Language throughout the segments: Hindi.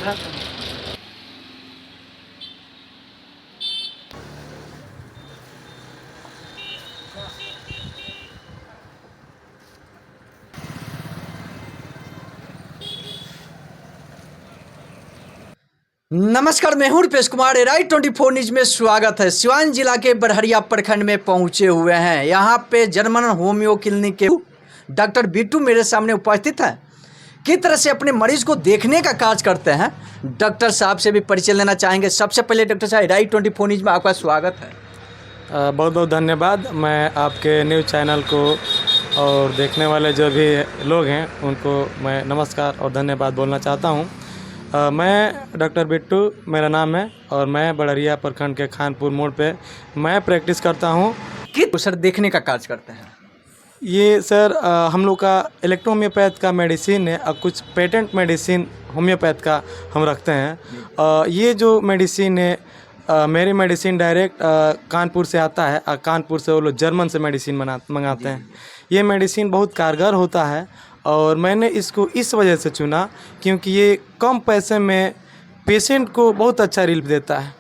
नमस्कार, मैं हूं रुपेश कुमार। राइट 24 न्यूज में स्वागत है। सिवान जिला के बड़हरिया प्रखंड में पहुंचे हुए हैं। यहां पे जर्मन होम्यो क्लिनिक के डॉक्टर बिट्टू मेरे सामने उपस्थित है। किस तरह से अपने मरीज को देखने का कार्य करते हैं, डॉक्टर साहब से भी परिचय लेना चाहेंगे। सबसे पहले डॉक्टर साहब, राइट 24 न्यूज में आपका स्वागत है। बहुत बहुत धन्यवाद। मैं आपके न्यूज़ चैनल को और देखने वाले जो भी लोग हैं उनको मैं नमस्कार और धन्यवाद बोलना चाहता हूं। मैं डॉक्टर बिट्टू मेरा नाम है और मैं बड़हरिया प्रखंड के खानपुर मोड़ पे मैं प्रैक्टिस करता हूं। किस सर देखने का कार्य करते हैं? ये सर हम लोग का इलेक्ट्रोहोम्योपैथ का मेडिसिन है और कुछ पेटेंट मेडिसिन होम्योपैथ का हम रखते हैं। ये जो मेडिसिन है मेरी मेडिसिन डायरेक्ट कानपुर से आता है और कानपुर से वो लोग जर्मन से मेडिसिन मंगाते हैं। ये मेडिसिन बहुत कारगर होता है और मैंने इसको इस वजह से चुना क्योंकि ये कम पैसे में पेशेंट को बहुत अच्छा रिलीफ देता है।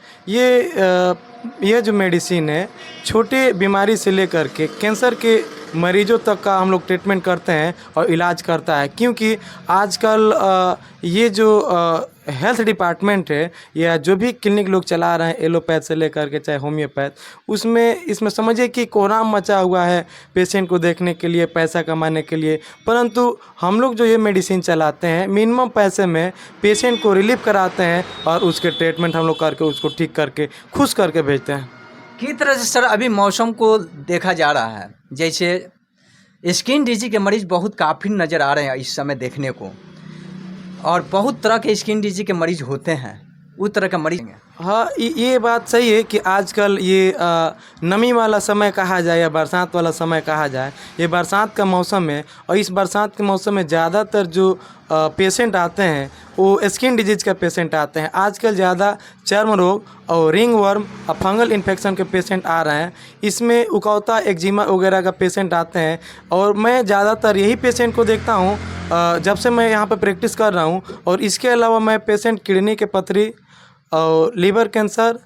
ये जो मेडिसिन है छोटे बीमारी से लेकर के कैंसर के मरीजों तक का हम लोग ट्रीटमेंट करते हैं और इलाज करता है। क्योंकि आजकल ये जो हेल्थ डिपार्टमेंट है या जो भी क्लिनिक लोग चला रहे हैं एलोपैथ से लेकर के चाहे होम्योपैथ, इसमें समझिए कि कोहराम मचा हुआ है पेशेंट को देखने के लिए, पैसा कमाने के लिए। परंतु हम लोग जो ये मेडिसिन चलाते हैं मिनिमम पैसे में पेशेंट को रिलीफ कराते हैं और उसके ट्रीटमेंट हम लोग करके उसको ठीक करके खुश करके भेजते हैं। किस तरह से सर अभी मौसम को देखा जा रहा है, जैसे स्किन डिजीज के मरीज बहुत काफ़ी नज़र आ रहे हैं इस समय देखने को, और बहुत तरह के स्किन डिजीज के मरीज होते हैं, उस तरह का मरीज। हाँ, ये बात सही है कि आजकल ये नमी वाला समय कहा जाए या बरसात वाला समय कहा जाए, ये बरसात का मौसम है और इस बरसात के मौसम में ज़्यादातर जो पेशेंट आते हैं वो स्किन डिजीज का पेशेंट आते हैं। आजकल ज़्यादा चर्म रोग और रिंग वर्म और फंगल इन्फेक्शन के पेशेंट आ रहे हैं। इसमें उकौता एक्जिमा वगैरह का पेशेंट आते हैं और मैं ज़्यादातर यही पेशेंट को देखता हूँ जब से मैं यहाँ पर प्रैक्टिस कर रहा हूँ। और इसके अलावा मैं पेशेंट किडनी के पथरी और लीवर कैंसर,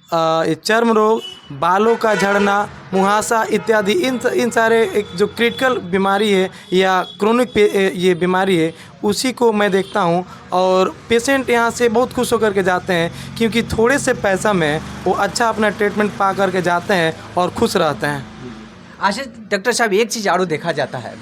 चर्म रोग, बालों का झड़ना, मुहासा इत्यादि इन सारे एक जो क्रिटिकल बीमारी है या क्रोनिक ये बीमारी है उसी को मैं देखता हूं। और पेशेंट यहाँ से बहुत खुश होकर के जाते हैं क्योंकि थोड़े से पैसा में वो अच्छा अपना ट्रीटमेंट पा करके जाते हैं और खुश रहते हैं। अच्छा डॉक्टर साहब, एक चीज़ और देखा जाता है,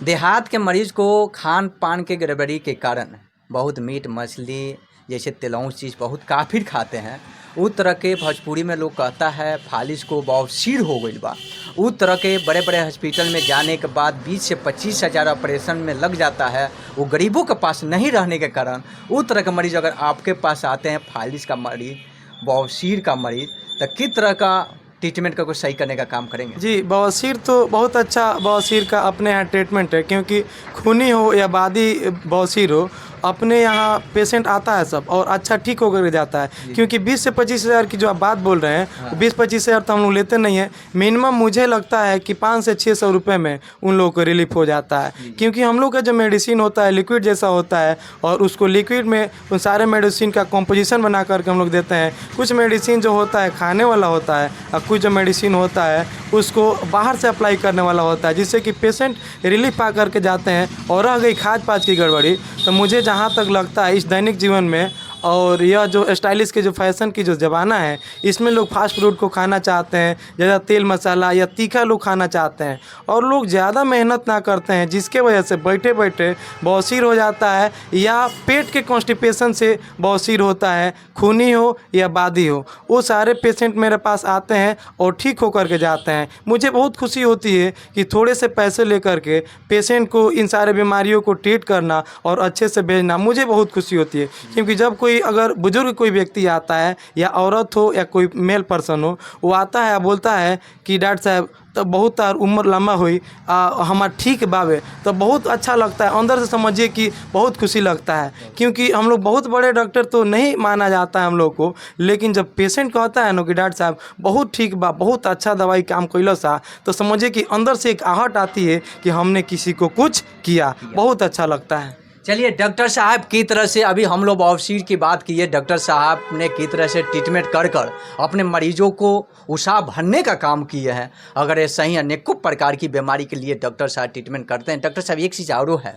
देहात के मरीज को खान पान के गड़बड़ी के कारण बहुत मीट मछली जैसे तेलौन चीज़ बहुत काफ़ी खाते हैं। उस तरह के भोजपुरी में लोग कहता है फालिश को बवासीर हो गई बा। उस तरह के बड़े बड़े हॉस्पिटल में जाने के बाद 20 से 25 हज़ार ऑपरेशन में लग जाता है। वो गरीबों के पास नहीं रहने के कारण उस तरह के मरीज अगर आपके पास आते हैं, फालिश का मरीज, बवासीर का मरीज, तो किस तरह का ट्रीटमेंट का कुछ सही करने का काम करेंगे? जी, बवासीर तो बहुत अच्छा बवासीर का अपने यहाँ ट्रीटमेंट है क्योंकि खूनी हो या बादी बवासीर हो अपने यहाँ पेशेंट आता है सब और अच्छा ठीक होकर जाता है। क्योंकि 20 से 25 हज़ार की जो आप बात बोल रहे हैं, हाँ। 20-25 हज़ार तो हम लोग लेते नहीं हैं। मिनिमम मुझे लगता है कि 500 से 600 रुपये में उन लोगों को रिलीफ हो जाता है। क्योंकि हम लोग का जो मेडिसिन होता है लिक्विड जैसा होता है और उसको लिक्विड में उन सारे मेडिसिन का कॉम्पोजिशन बना करके हम लोग देते हैं। कुछ मेडिसिन जो होता है खाने वाला होता है और कुछ जो मेडिसिन होता है उसको बाहर से अप्लाई करने वाला होता है, जिससे कि पेशेंट रिलीफ पा करके जाते हैं। और रह गई खाद पाज की गड़बड़ी, तो मुझे जहाँ तक लगता है इस दैनिक जीवन में और यह जो स्टाइलिश के जो फैशन की जो ज़माना है इसमें लोग फास्ट फूड को खाना चाहते हैं, ज़्यादा तेल मसाला या तीखा लोग खाना चाहते हैं और लोग ज़्यादा मेहनत ना करते हैं, जिसके वजह से बैठे बैठे बवासीर हो जाता है या पेट के कॉन्स्टिपेशन से बवासीर होता है, खूनी हो या बादी हो। वो सारे पेशेंट मेरे पास आते हैं और ठीक होकर के जाते हैं। मुझे बहुत खुशी होती है कि थोड़े से पैसे लेकर के पेशेंट को इन सारे बीमारियों को ट्रीट करना और अच्छे से भेजना मुझे बहुत खुशी होती है। क्योंकि जब कोई अगर बुजुर्ग कोई व्यक्ति आता है या औरत हो या कोई मेल पर्सन हो, वो आता है बोलता है कि डॉक्टर साहब तो बहुत तार उम्र लम्बा हुई हमार ठीक बावे, तो बहुत अच्छा लगता है। अंदर से समझिए कि बहुत खुशी लगता है क्योंकि हम लोग बहुत बड़े डॉक्टर तो नहीं माना जाता है हम लोग को, लेकिन जब पेशेंट कहता है ना कि डॉक्टर साहब बहुत ठीक बा, बहुत अच्छा दवाई काम कैलो सा, तो समझिए कि अंदर से एक आहट आती है कि हमने किसी को कुछ किया। बहुत अच्छा लगता है। चलिए डॉक्टर साहब की तरह से अभी हम लोग बवासीर की बात की है, डॉक्टर साहब ने की तरह से ट्रीटमेंट कर अपने मरीजों को उत्साह भरने का काम किए हैं। अगर ऐसा ही अनेकों प्रकार की बीमारी के लिए डॉक्टर साहब ट्रीटमेंट करते हैं। डॉक्टर साहब एक चीज़ और है,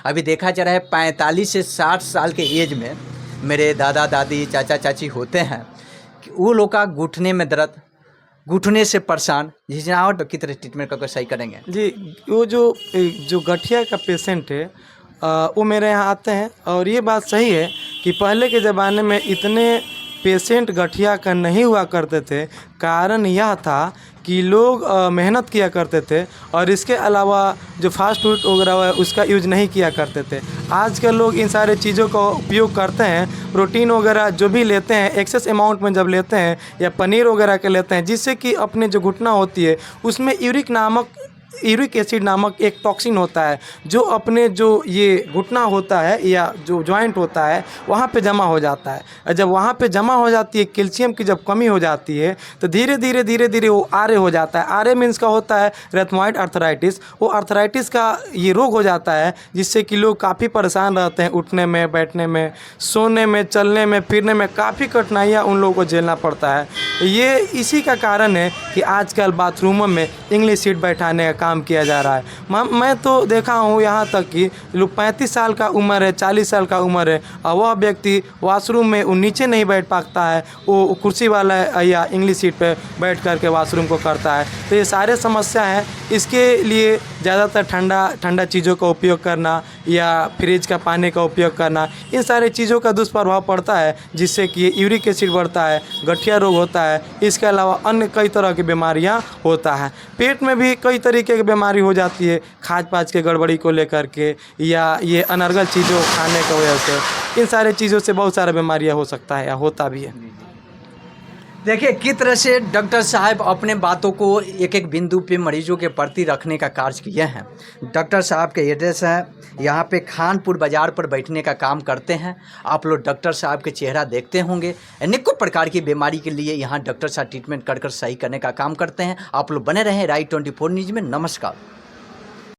अभी देखा जा रहा है 45 से 60 साल के एज में मेरे दादा दादी चाचा चाची होते हैं कि वो लोग का घुटने में दर्द, घुटने से परेशान, जिसे और की तरह ट्रीटमेंट करके सही करेंगे। जी, वो जो गठिया का पेशेंट है वो मेरे यहाँ आते हैं, और ये बात सही है कि पहले के ज़माने में इतने पेशेंट गठिया का नहीं हुआ करते थे। कारण यह था कि लोग मेहनत किया करते थे, और इसके अलावा जो फास्ट फूड वगैरह है उसका यूज़ नहीं किया करते थे। आजकल लोग इन सारे चीज़ों का उपयोग करते हैं, प्रोटीन वगैरह जो भी लेते हैं एक्सेस अमाउंट में जब लेते हैं, या पनीर वगैरह के लेते हैं, जिससे कि अपने जो घुटना होती है उसमें यूरिक एसिड नामक एक टॉक्सिन होता है, जो अपने जो ये घुटना होता है या जो जॉइंट होता है वहाँ पे जमा हो जाता है। और जब वहाँ पे जमा हो जाती है, कैल्शियम की जब कमी हो जाती है, तो धीरे धीरे वो आरे हो जाता है। आरे मीन्स का होता है रेथमाइड अर्थराइटिस। वो अर्थराइटिस का ये रोग हो जाता है, जिससे कि लोग काफ़ी परेशान रहते हैं। उठने में, बैठने में, सोने में, चलने में, फिरने में काफ़ी कठिनाइयाँ उन लोगों को झेलना पड़ता है। ये इसी का कारण है कि आजकल बाथरूमों में इंग्लिश सीट बैठाने का काम किया जा रहा है। मैं तो देखा हूँ यहाँ तक कि लोग 35 साल का उम्र है, 40 साल का उम्र है, और वह व्यक्ति वॉशरूम में वो नीचे नहीं बैठ पाता है, वो कुर्सी वाला या इंग्लिश सीट पे बैठ करके वॉशरूम को करता है। तो ये सारे समस्या हैं। इसके लिए ज़्यादातर ठंडा चीज़ों का उपयोग करना या फ्रिज का पानी का उपयोग करना, इन सारे चीज़ों का दुष्प्रभाव पड़ता है, जिससे कि यूरिक एसिड बढ़ता है, गठिया रोग होता है। इसके अलावा अन्य कई तरह की बीमारियां होता है। पेट में भी कई तरीके की बीमारी हो जाती है, खाज पाज के गड़बड़ी को लेकर के, या ये अनर्गल चीज़ों खाने की वजह से। इन सारे चीज़ों से बहुत सारा बीमारियां हो सकता है या होता भी है। देखिए किस तरह से डॉक्टर साहब अपने बातों को एक एक बिंदु पे मरीजों के प्रति रखने का कार्य किए हैं। डॉक्टर साहब के एड्रेस है यहाँ पे खानपुर बाज़ार पर बैठने का काम करते हैं। आप लोग डॉक्टर साहब के चेहरा देखते होंगे। अनेकों प्रकार की बीमारी के लिए यहाँ डॉक्टर साहब ट्रीटमेंट कर सही करने का काम करते हैं। आप लोग बने रहें राइट 24 न्यूज़ में। नमस्कार।